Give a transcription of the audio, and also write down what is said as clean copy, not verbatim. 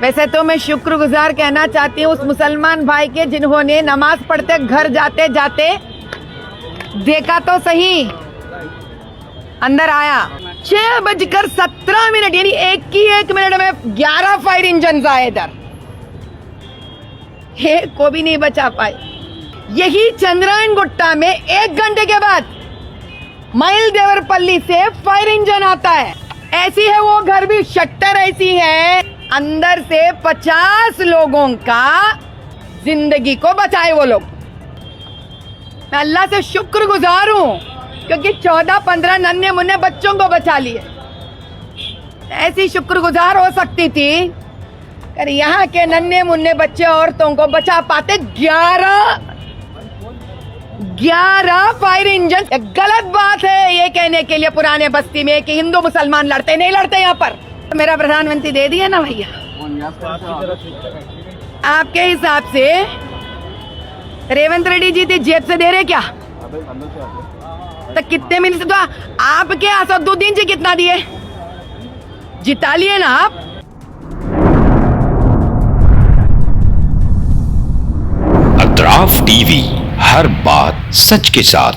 वैसे तो मैं शुक्रगुजार कहना चाहती हूँ उस मुसलमान भाई के जिन्होंने नमाज पढ़ते घर जाते जाते देखा तो सही, अंदर आया। 6:17 यानी एक मिनट में 11 फायर इंजन आए इधर, एक को भी नहीं बचा पाए। यही चंद्रायन गुट्टा में 1 घंटे के बाद माइल देवरपल्ली से फायर इंजन आता है। ऐसी है वो घर भी, शटर ऐसी है, अंदर से 50 लोगों का जिंदगी को बचाए वो लोग। मैं अल्लाह से शुक्रगुजार हूं क्योंकि 14-15 नन्हे मुन्ने बच्चों को बचा लिए। ऐसी शुक्रगुजार हो सकती थी अगर यहाँ के नन्हे मुन्ने बच्चे औरतों को बचा पाते। 11 फायर इंजन। गलत बात है ये कहने के लिए पुराने बस्ती में कि हिंदू मुसलमान लड़ते, नहीं लड़ते यहाँ पर। मेरा प्रधानमंत्री दे दिया ना भैया। आपके हिसाब से रेवंत रेड्डी जी जेब से दे रहे क्या? तो कितने मिनट तो आपके असदुद्दीन जी कितना दिए? जिता लिए ना आप। अतराफ टीवी, हर बात सच के साथ।